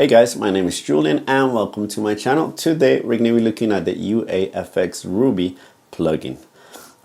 Hey guys, my name is Julian and welcome to my channel. Today we're going to be looking at the UAFX Ruby plugin.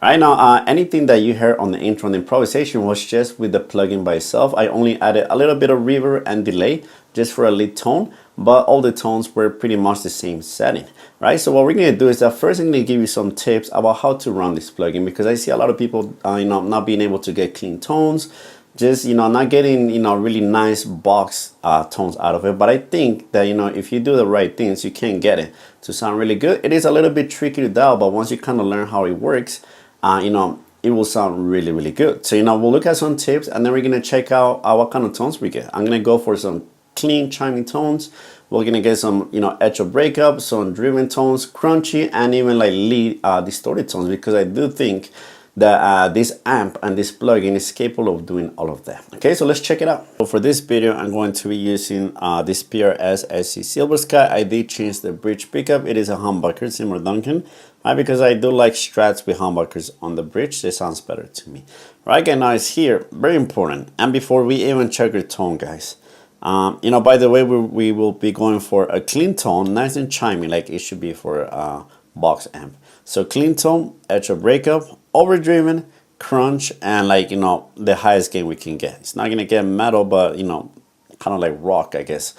Right now, anything that you heard on the intro and improvisation was just with the plugin by itself. I only added a little bit of reverb and delay just for a lead tone, but all the tones were pretty much the same setting. Right, so what we're going to do is that first I'm going to give you some tips about how to run this plugin, because I see a lot of people not being able to get clean tones, just not getting really nice box tones out of it. But I think that if you do the right things, you can get it to sound really good. It is a little bit tricky to dial, but once you kind of learn how it works, it will sound really good. So we'll look at some tips, and then we're gonna check out what kind of tones we get. I'm gonna go for some clean chiming tones. We're gonna get some edge of breakup, some driven tones, crunchy, and even like lead distorted tones, because I do think that this amp and this plugin is capable of doing all of that. Okay, so let's check it out. So for this video, I'm going to be using this PRS SC Silver Sky. I did change the bridge pickup. It is a humbucker, similar Duncan, right? Because I do like strats with humbuckers on the bridge. It sounds better to me. Right, again, now it's here, very important. And before we even check your tone, guys, by the way, we will be going for a clean tone, nice and chimey, like it should be for a box amp. So clean tone, edge of breakup, overdriven, crunch, and the highest gain we can get. It's not gonna get metal, but kind of like rock, I guess,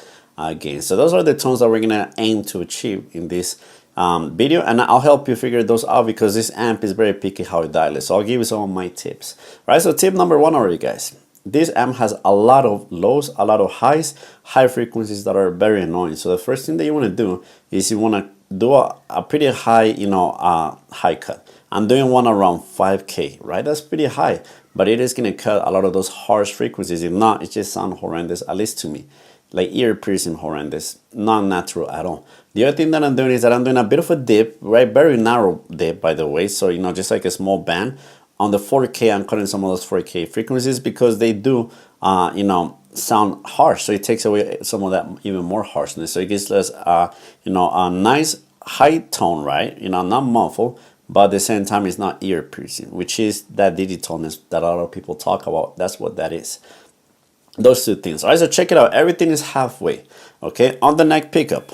gain. So those are the tones that we're gonna aim to achieve in this video, and I'll help you figure those out because this amp is very picky how it dials. So I'll give you some of my tips. Right, so tip number one already, guys. This amp has a lot of lows, a lot of highs, high frequencies that are very annoying. So the first thing that you want to do is you want to do a pretty high, high cut. I'm doing one around 5K, right? That's pretty high, but it is going to cut a lot of those harsh frequencies. If not, it just sounds horrendous, at least to me. Like ear-piercing horrendous, not natural at all. The other thing that I'm doing is that I'm doing a bit of a dip, right? Very narrow dip, by the way. So, just like a small band. On the 4K, I'm cutting some of those 4K frequencies because they do, sound harsh. So it takes away some of that even more harshness. So it gives us, a nice high tone, right? Not muffled, but at the same time, it's not ear piercing, which is that digitalness that a lot of people talk about. That's what that is. Those two things. All right, so check it out. Everything is halfway. Okay, on the neck pickup.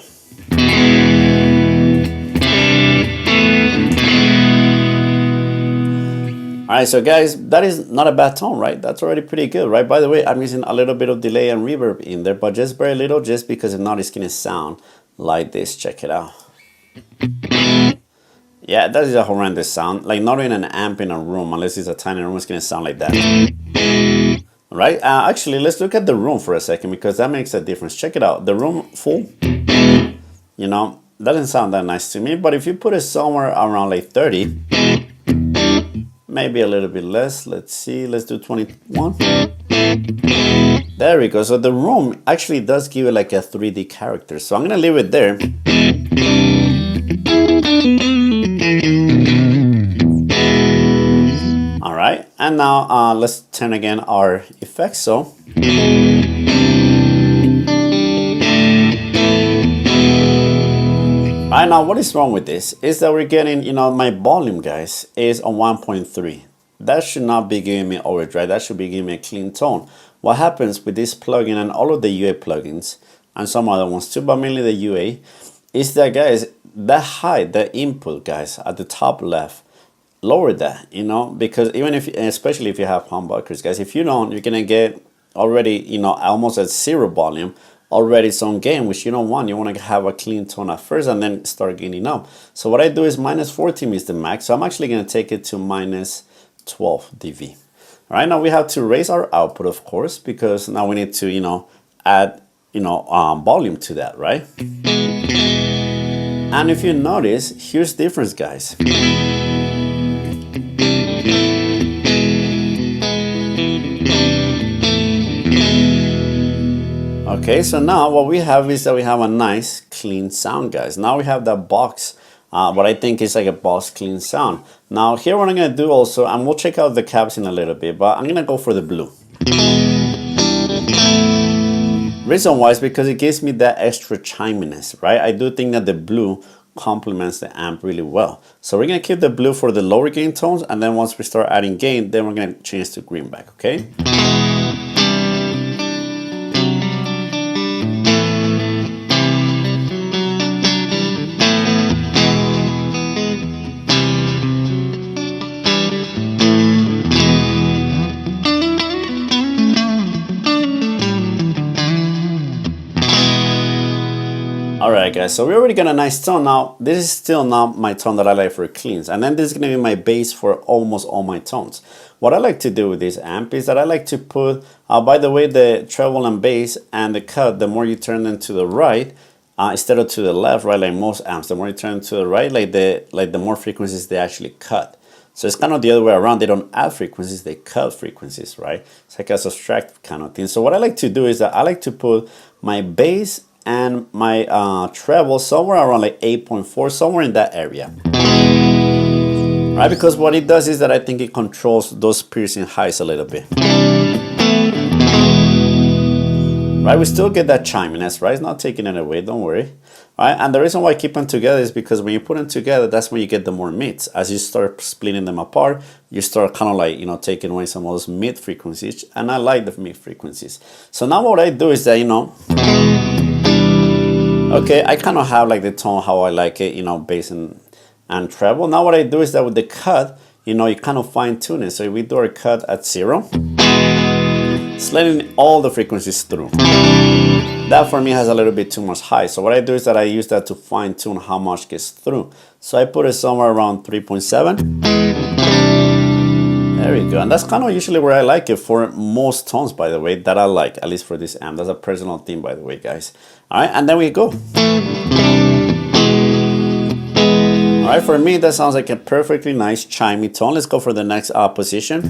Alright, so guys, that is not a bad tone, right? That's already pretty good, right? By the way, I'm using a little bit of delay and reverb in there, but just very little, just because if not, it's gonna sound like this. Check it out. Yeah, that is a horrendous sound. Like not in an amp in a room, unless it's a tiny room, it's gonna sound like that. Right? Actually, let's look at the room for a second, because that makes a difference. Check it out. The room full, doesn't sound that nice to me, but if you put it somewhere around like 30, maybe a little bit less. Let's see. Let's do 21. There we go. So the room actually does give it like a 3D character. So I'm going to leave it there. All right. And now let's turn again our effects. So. Right now, what is wrong with this is that we're getting, my volume, guys, is on 1.3. That should not be giving me overdrive. That should be giving me a clean tone. What happens with this plugin and all of the UA plugins, and some other ones too, but mainly the UA, is that, guys, that high, the input, guys, at the top left, lower that, because even if, especially if you have humbuckers, guys, if you don't, you're going to get already, almost at zero volume, already some gain, which you don't want. You want to have a clean tone at first and then start gaining up. So what I do is minus 14 is the max. So I'm actually going to take it to minus 12 dB. All right, now we have to raise our output, of course, because now we need to, add, volume to that, right? And if you notice, here's the difference, guys. Okay, so now what we have is that we have a nice clean sound, guys. Now we have that box, what I think is like a box clean sound. Now here what I'm gonna do also, and we'll check out the caps in a little bit, but I'm gonna go for the blue. Reason why is because it gives me that extra chiminess, right? I do think that the blue complements the amp really well. So we're gonna keep the blue for the lower gain tones, and then once we start adding gain, then we're gonna change to greenback, okay? Alright guys, so we already got a nice tone. Now this is still not my tone that I like for cleans, and then this is going to be my bass for almost all my tones. What I like to do with this amp is that I like to put, by the way, the treble and bass and the cut, the more you turn them to the right, instead of to the left, right, like most amps, the more you turn to the right, like the more frequencies they actually cut. So it's kind of the other way around. They don't add frequencies, they cut frequencies, right? It's like a subtract kind of thing. So what I like to do is that I like to put my bass and my treble somewhere around like 8.4, somewhere in that area. Right, because what it does is that I think it controls those piercing highs a little bit. Right, we still get that chiminess, right? It's not taking it away, don't worry. Right, and the reason why I keep them together is because when you put them together, that's when you get the more mids. As you start splitting them apart, you start kind of like, you know, taking away some of those mid frequencies, and I like the mid frequencies. So now what I do is that, you know, okay, I kind of have like the tone how I like it, you know, bass and treble. Now what I do is that with the cut, you know, you kind of fine tune it. So if we do our cut at 0, it's letting all the frequencies through. That for me has a little bit too much high. So what I do is that I use that to fine tune how much gets through. So I put it somewhere around 3.7. There we go. And that's kind of usually where I like it for most tones, by the way, that I like, at least for this amp. That's a personal theme, by the way, guys. All right, and then we go. All right, for me, that sounds like a perfectly nice chimey tone. Let's go for the next position.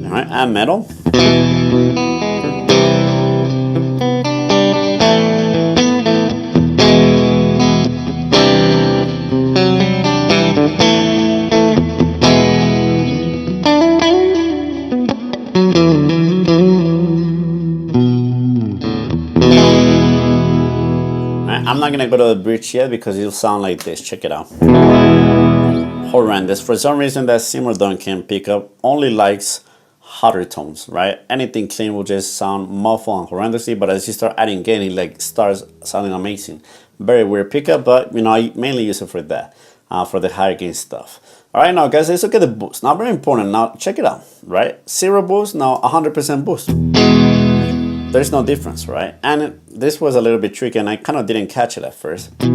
All right, and metal. I'm not gonna go to the bridge yet because it'll sound like this. Check it out. Horrendous. For some reason, that Seymour Duncan pickup only likes hotter tones, right? Anything clean will just sound muffled and horrendously, but as you start adding gain, it like starts sounding amazing. Very weird pickup, but you know, I mainly use it for that, for the higher gain stuff. All right, now guys, let's look at the boost. Now, very important. Now, check it out, right? 0 boost, now 100% boost. There's no difference, right? And this was a little bit tricky, and I kind of didn't catch it at first. Right?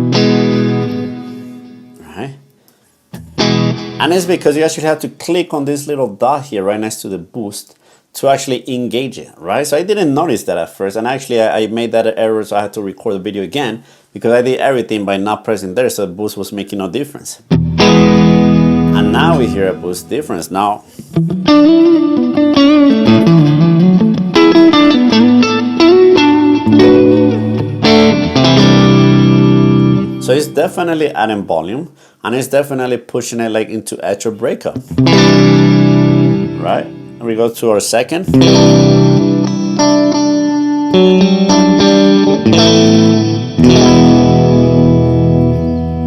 And it's because you actually have to click on this little dot here right next to the boost to actually engage it, right? So I didn't notice that at first, and actually I made that error, so I had to record the video again because I did everything by not pressing there, so the boost was making no difference. And now we hear a boost difference. Now, so it's definitely adding volume, and it's definitely pushing it like into edge or breakup. Right? And we go to our second.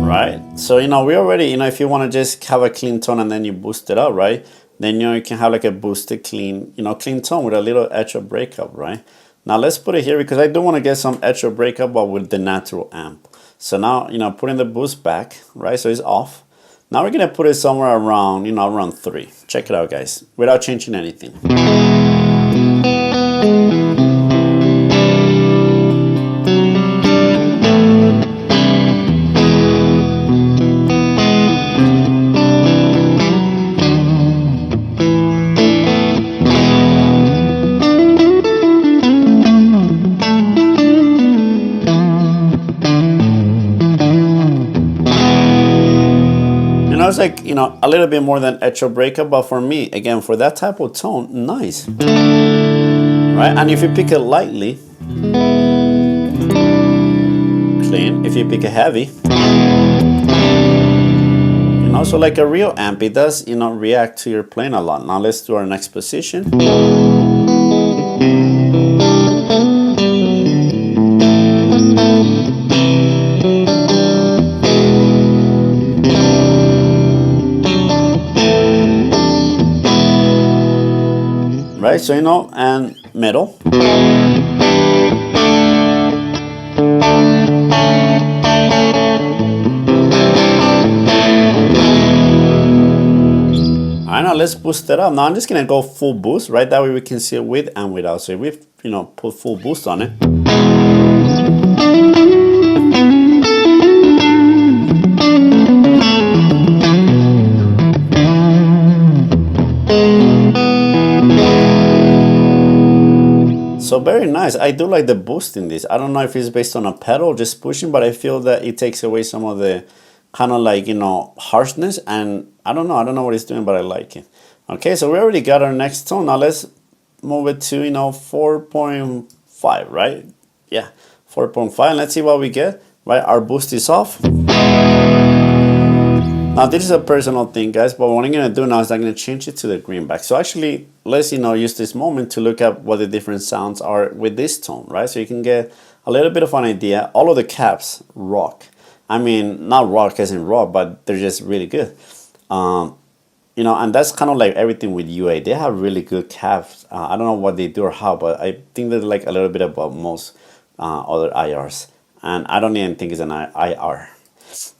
Right? So, you know, we already, you know, if you want to just have a clean tone and then you boost it up, right? Then, you know, you can have like a boosted clean, you know, clean tone with a little edge or breakup, right? Now let's put it here because I do want to get some edge or breakup, but with the natural amp. So now, you know, putting the boost back, right? So it's off. Now we're going to put it somewhere around, you know, around 3. Check it out, guys, without changing anything. It's like, you know, a little bit more than edge or breakup, but for me, again, for that type of tone, nice. Right? And if you pick it lightly, clean. If you pick it heavy, and also like a real amp, it does, you know, react to your playing a lot. Now let's do our next position. Right, so, you know, and middle. now let's boost it up. Now I'm just gonna go full boost, right? That way we can see it with and without. So if we, put full boost on it. So very nice. I do like the boost in this. I don't know if it's based on a pedal just pushing, but I feel that it takes away some of the kind of like, harshness, and I don't know what it's doing, but I like it. Okay, so we already got our next tone. Now let's move it to 4.5, right? Yeah, 4.5. Let's see what we get. Right, our boost is off. Now this is a personal thing, guys, but what I'm gonna do now is I'm gonna change it to the greenback. So actually, let's use this moment to look at what the different sounds are with this tone, right? So you can get a little bit of an idea. All of the caps rock. I mean, not rock as in rock, but they're just really good. And that's kind of like everything with UA. They have really good caps. I don't know what they do or how, but I think they're like a little bit above most other IRs. And I don't even think it's an IR.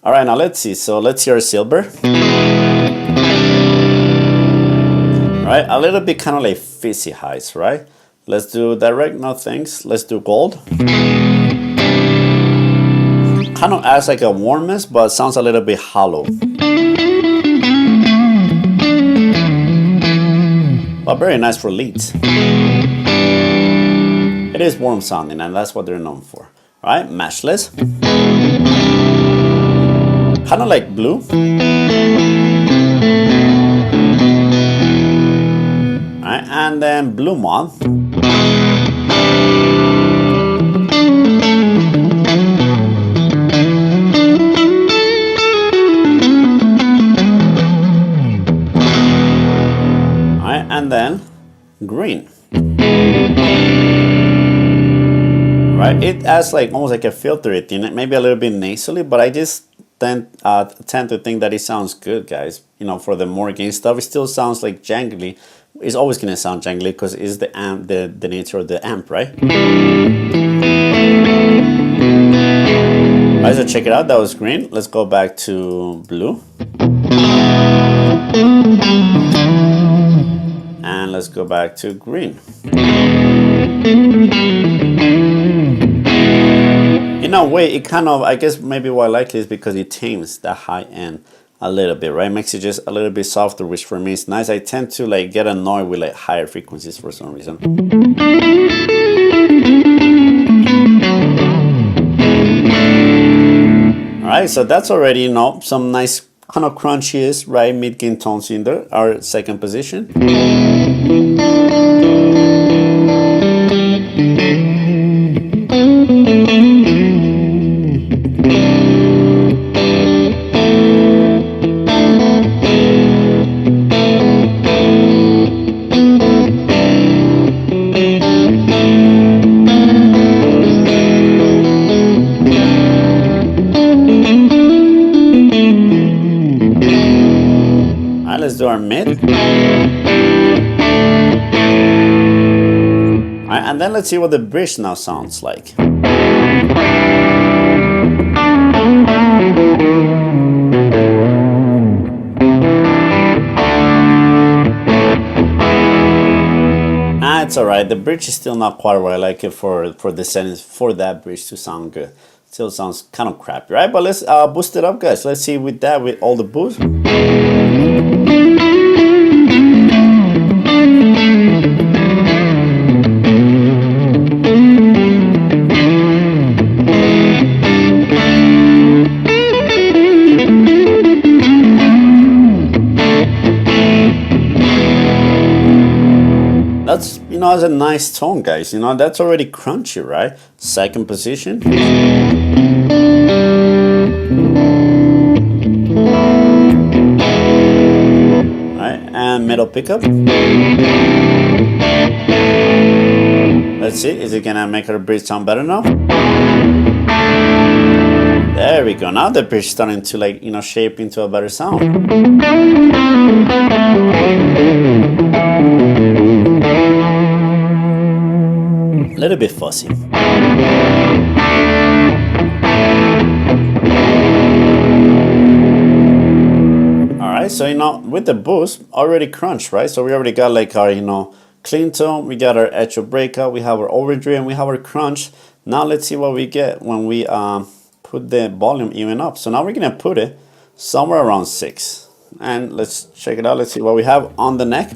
All right, now let's see. So let's hear silver. Right, a little bit kind of like fizzy highs, right? Let's do direct, no thanks. Let's do gold. Kind of adds like a warmness, but sounds a little bit hollow. But very nice for leads. It is warm sounding, and that's what they're known for. All right, matchless. Kind of like blue. Alright, and then blue moth. Alright, and then green. Right, it adds like almost like a filter in it, maybe a little bit nasally, but I just tend to think that it sounds good, guys. For the more gain stuff, it still sounds like jangly. It's always gonna sound jangly because it's the amp, the nature of the amp, right? Alright, so check it out. That was green. Let's go back to blue. And let's go back to green. In a way, it kind of, I guess maybe why I like it is because it tames the high end a little bit, right? Makes it just a little bit softer, which for me is nice. I tend to like get annoyed with like higher frequencies for some reason. All right, so that's already, some nice kind of crunchiest, right, mid-gain tones in there. Our second position. Let's do our mid. Alright, and then let's see what the bridge now sounds like. It's alright. The bridge is still not quite where I like it for the settings for that bridge to sound good. Still sounds kind of crappy, right? But let's boost it up, guys. Let's see with that, with all the boost. That's, that's a nice tone, guys. That's already crunchy, right? Second position. Right, and middle pickup. Let's see, is it gonna make our bridge sound better now? There we go. Now the bridge is starting to like, shape into a better sound. A little bit fuzzy. Alright, So, you know, with the boost, already crunched, right? So we already got like our, you know, clean tone, we got our edge of breakup, we have our overdriven, we have our crunch. Now let's see what we get when we put the volume even up. So now we're gonna put it somewhere around 6. And let's check it out. Let's see what we have on the neck.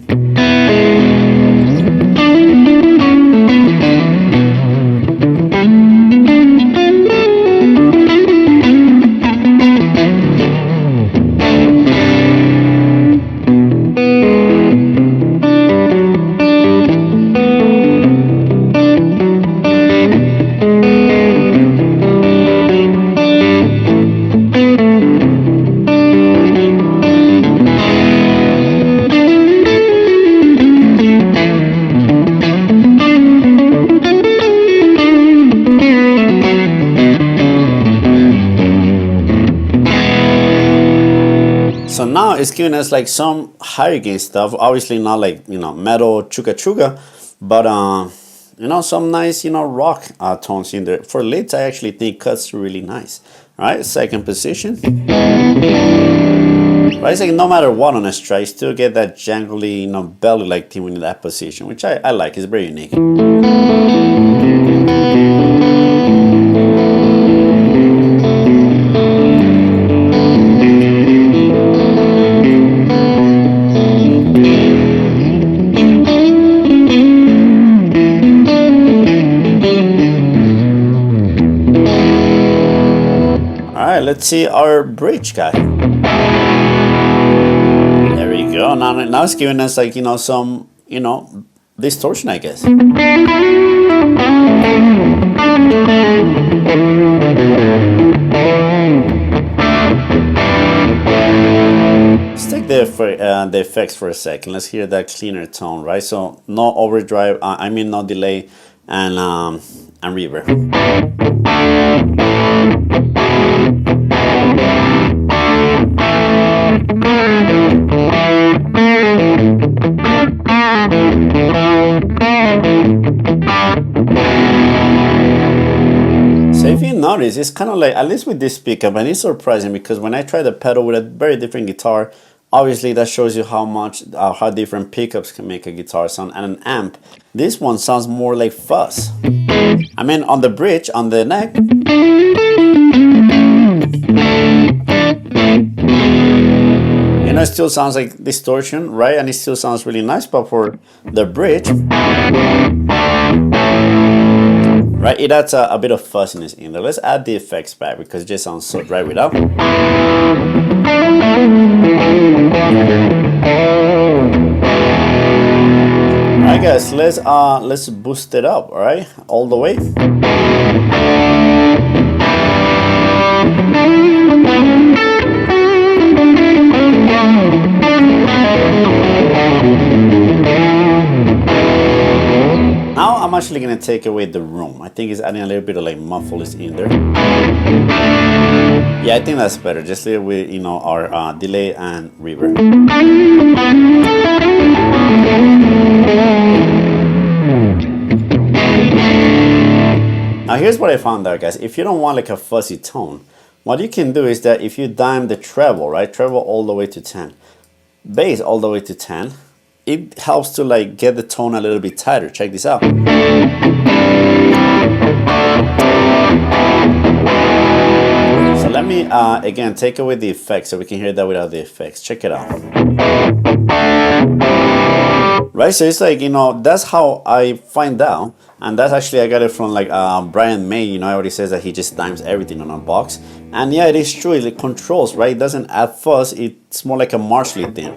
So now it's giving us like some higher gain stuff, obviously not like, you know, metal chuka chuka, but you know, some nice, you know, rock tones in there. For leads, I actually think cuts really nice. All right, second position. Right, it's like no matter what on a strike, you still get that jangly, you know, belly like thing in that position, which I like. It's very unique. Let's see our bridge guy. There we go. Now it's giving us like, you know, some, you know, distortion, I guess. Let's take the effects for a second. Let's hear that cleaner tone, right? So no overdrive, I mean no delay and reverb. So if you notice, it's kind of like, at least with this pickup, and it's surprising because when I try the pedal with a very different guitar, obviously that shows you how different pickups can make a guitar sound and an amp. This one sounds more like fuzz. I mean, on the bridge, on the neck, you know, it still sounds like distortion, right? And it still sounds really nice, but for the bridge, right, it adds a bit of fuzziness in there. Let's add the effects back because it just sounds so dry without. Alright guys, let's boost it up, alright? All the way. Now I'm actually gonna take away the room. I think it's adding a little bit of like muffles in there. Yeah, I think that's better. Just leave it with, you know, our delay and reverb. Now here's what I found out, guys. If you don't want like a fuzzy tone, what you can do is that if you dime the treble, right, treble all the way to 10, bass all the way to 10, it helps to like get the tone a little bit tighter. Check this out. So let me again take away the effects so we can hear that without the effects. Check it out. Right, so it's like, you know, that's how I find out, and that's actually, I got it from like Brian May. You know, I already says that he just dimes everything on a box, and yeah, it is true. It controls, right? It doesn't add fuzz. It's more like a Marshall thing.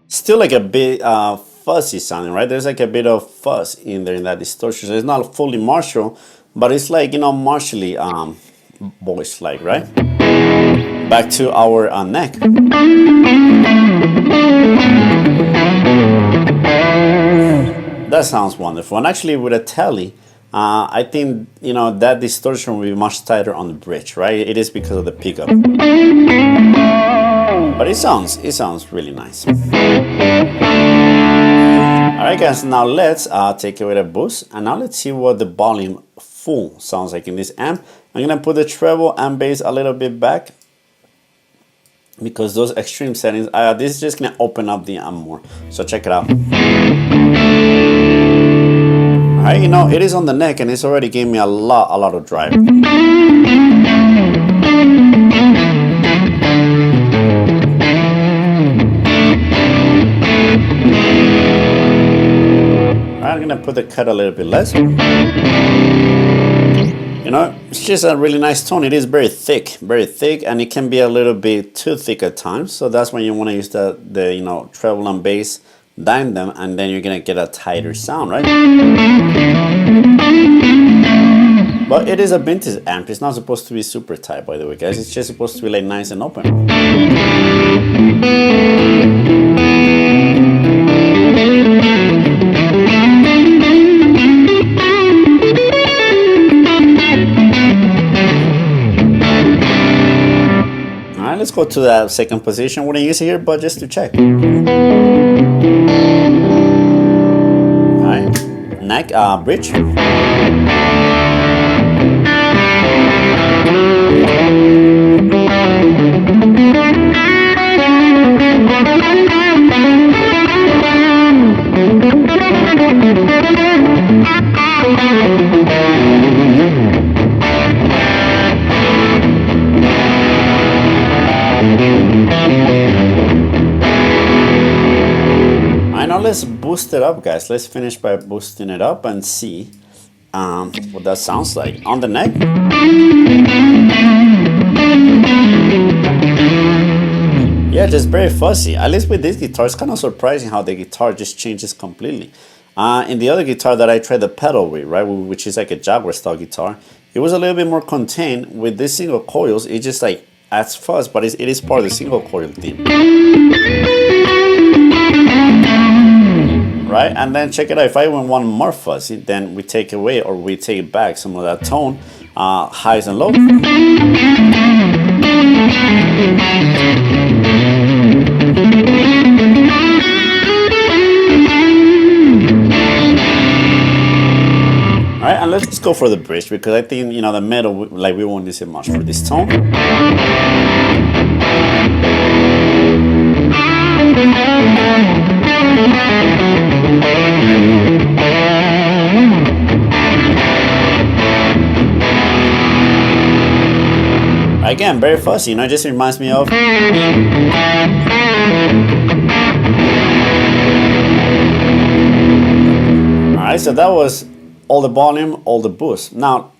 Still like a bit fuzzy sounding, right? There's like a bit of fuzz in there in that distortion. So it's not fully Marshall, but it's like, you know, Marshally voice like, right? Back to our neck. That sounds wonderful. And actually with a telly, I think, you know, that distortion will be much tighter on the bridge, right? It is because of the pickup. But it sounds really nice. Alright guys, now let's take away the boost, and now let's see what the volume full sounds like in this amp. I'm gonna put the treble and bass a little bit back, because those extreme settings, this is just gonna open up the amp more. So check it out. Alright, you know, it is on the neck and it's already gave me a lot of drive. I'm gonna put the cut a little bit less. You know, it's just a really nice tone. It is very thick, and it can be a little bit too thick at times. So that's when you want to use the you know, treble and bass, dime them, and then you're gonna get a tighter sound, right? But it is a vintage amp. It's not supposed to be super tight, by the way, guys. It's just supposed to be like nice and open. Let's go to that second position. We wouldn't use it here, but just to check. Alright, neck, bridge. Let's boost it up, guys. Let's finish by boosting it up and see what that sounds like on the neck. Yeah, just very fuzzy. At least with this guitar, it's kind of surprising how the guitar just changes completely. In the other guitar that I tried the pedal with, right, which is like a Jaguar style guitar, it was a little bit more contained. With this single coils, it just like adds fuzz, but it is part of the single coil theme. Right, and then check it out. If I want more fuzzy, then we take away or we take back some of that tone, highs and lows. Alright, and let's just go for the bridge, because I think, you know, the middle, like, we won't use it much for this tone. Again, very fuzzy, you know, it just reminds me of. Alright, so that was all the volume, all the boost. Now,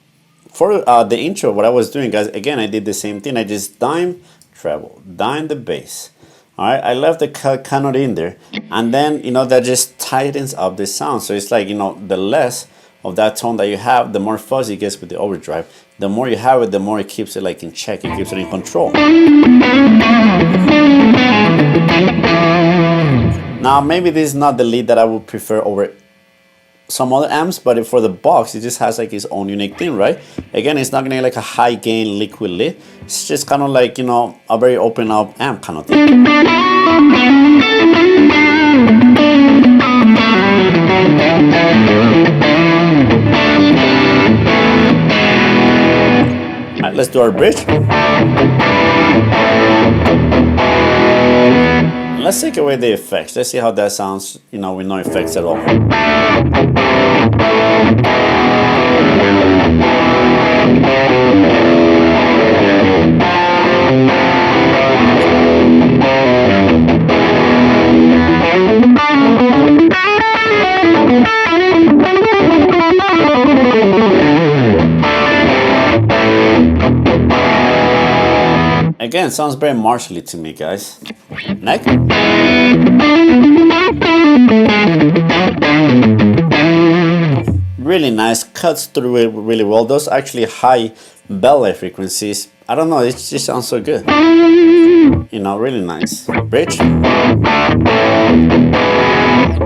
for the intro, what I was doing, guys, again, I did the same thing. I just dime, treble, dime the bass. Alright, I left the cut note in there, and then, you know, that just tightens up the sound. So it's like, you know, the less of that tone that you have, the more fuzzy it gets with the overdrive. The more you have it, the more it keeps it like in check, it keeps it in control. Now, maybe this is not the lead that I would prefer over some other amps, but for the Vox, it just has like its own unique thing, right? Again, it's not gonna be like a high gain liquid lead. It's just kind of like, you know, a very open up amp kind of thing. Alright, let's do our bridge. Let's take away the effects. Let's see how that sounds, you know, with no effects at all. Again, sounds very martially to me, guys. Neck. Really nice, cuts through it really well. Those actually high belly frequencies. I don't know, it just sounds so good. You know, really nice. Bridge.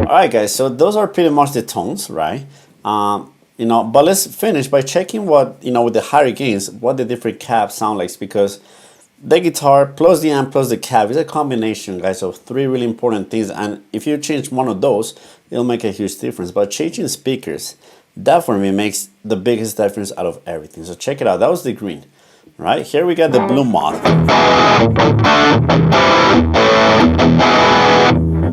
Alright guys, so those are pretty much the tones, right? You know, but let's finish by checking what, you know, with the higher gains, what the different cabs sound like, because the guitar plus the amp plus the cab is a combination, guys, of three really important things, and if you change one of those, it'll make a huge difference. But changing speakers, that for me makes the biggest difference out of everything. So check it out. That was the green. Right here we got the blue moth.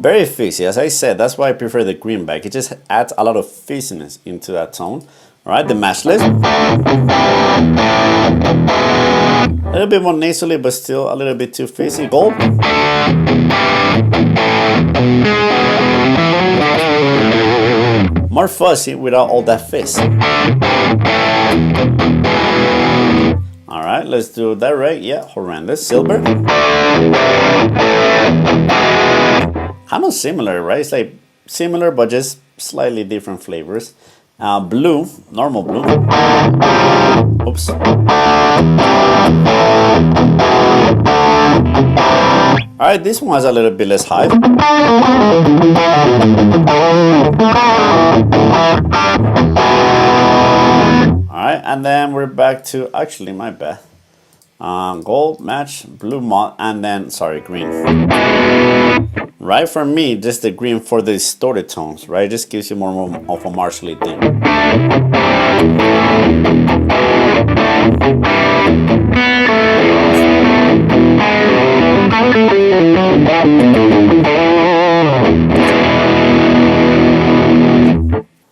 Very fizzy, as I said. That's why I prefer the greenback. It just adds a lot of fizziness into that tone. All right, the matchless. A little bit more nasally, but still a little bit too fizzy. Gold. More fuzzy without all that fizz. All right, let's do that right. Yeah, horrendous. Silver. Kind of similar, right? It's like similar, but just slightly different flavors. Blue, normal blue. Oops. All right, this one has a little bit less high. Alright, and then we're back to, actually, my bad. Gold, match, blue moth, and then, sorry, green. Right, for me, just the green for the distorted tones, right? It just gives you more of a martially thing.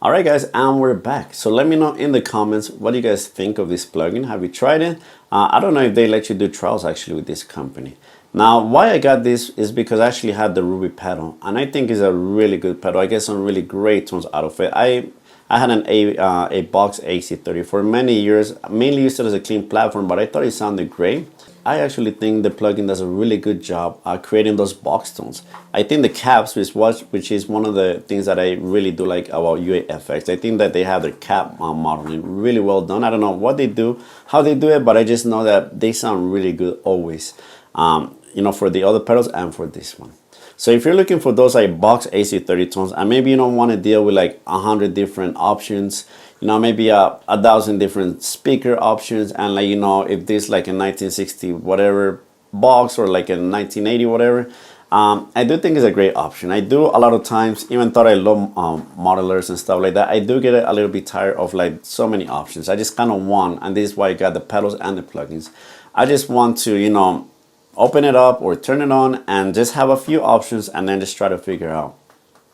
Alright guys, and we're back. So let me know in the comments, what do you guys think of this plugin? Have you tried it? I don't know if they let you do trials actually with this company. Now, why I got this is because I actually had the Ruby pedal, and I think it's a really good pedal. I get some really great tones out of it. I had a Vox AC30 for many years. I mainly used it as a clean platform, but I thought it sounded great. I actually think the plugin does a really good job creating those box tones. I think the caps, which is one of the things that I really do like about UAFX. I think that they have their cap modeling really well done. I don't know what they do, how they do it, but I just know that they sound really good always. You know, for the other pedals and for this one. So if you're looking for those like Vox AC30 tones, and maybe you don't want to deal with like 100 different options, you know, maybe 1,000 different speaker options, and like, you know, if this like a 1960 whatever box or like a 1980 whatever, I do think it's a great option. I do a lot of times, even though I love modelers and stuff like that, I do get a little bit tired of like so many options. I just kind of want, and this is why I got the pedals and the plugins. I just want to, you know, open it up or turn it on and just have a few options, and then just try to figure out,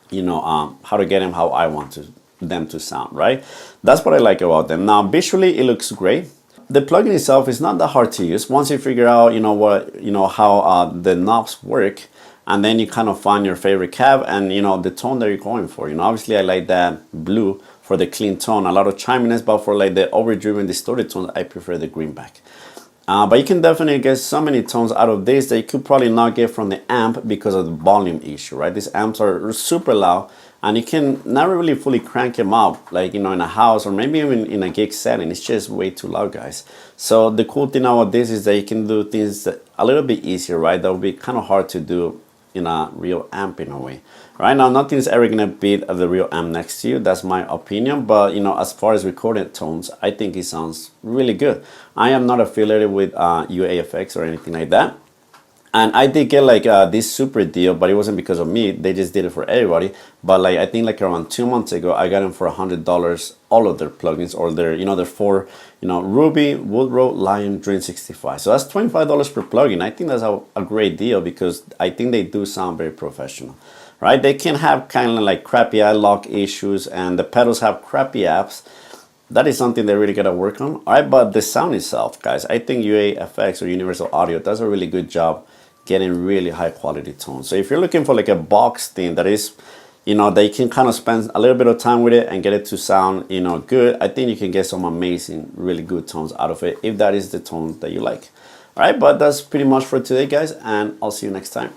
you know, how to get them how I want them to sound, right? That's what I like about them. Now, visually, it looks great. The plugin itself is not that hard to use. Once you figure out, you know, how the knobs work, and then you kind of find your favorite cab and, you know, the tone that you're going for. You know, obviously, I like that blue for the clean tone, a lot of chiminess, but for like the overdriven distorted tones, I prefer the greenback. But you can definitely get so many tones out of this that you could probably not get from the amp because of the volume issue, right? These amps are super loud, and you can never really fully crank them up, like, you know, in a house or maybe even in a gig setting. It's just way too loud, guys. So the cool thing about this is that you can do things a little bit easier, right? That would be kind of hard to do in a real amp in a way. Right now, nothing's ever gonna beat the real amp next to you. That's my opinion. But, you know, as far as recorded tones, I think it sounds really good. I am not affiliated with UAFX or anything like that. And I did get like this super deal, but it wasn't because of me. They just did it for everybody. But like, I think like around 2 months ago, I got them for $100, all of their plugins, or their, you know, their 4, you know, Ruby, Woodrow, Lion, Dream 65. So that's $25 per plugin. I think that's a great deal, because I think they do sound very professional, right? They can have kind of like crappy lock issues, and the pedals have crappy apps. That is something they really gotta work on. All right, but the sound itself, guys, I think UAFX or Universal Audio does a really good job getting really high quality tones. So if you're looking for like a box thing that is, you know, they can kind of spend a little bit of time with it and get it to sound, you know, good, I think you can get some amazing, really good tones out of it, if that is the tone that you like. All right, but that's pretty much for today, guys, and I'll see you next time.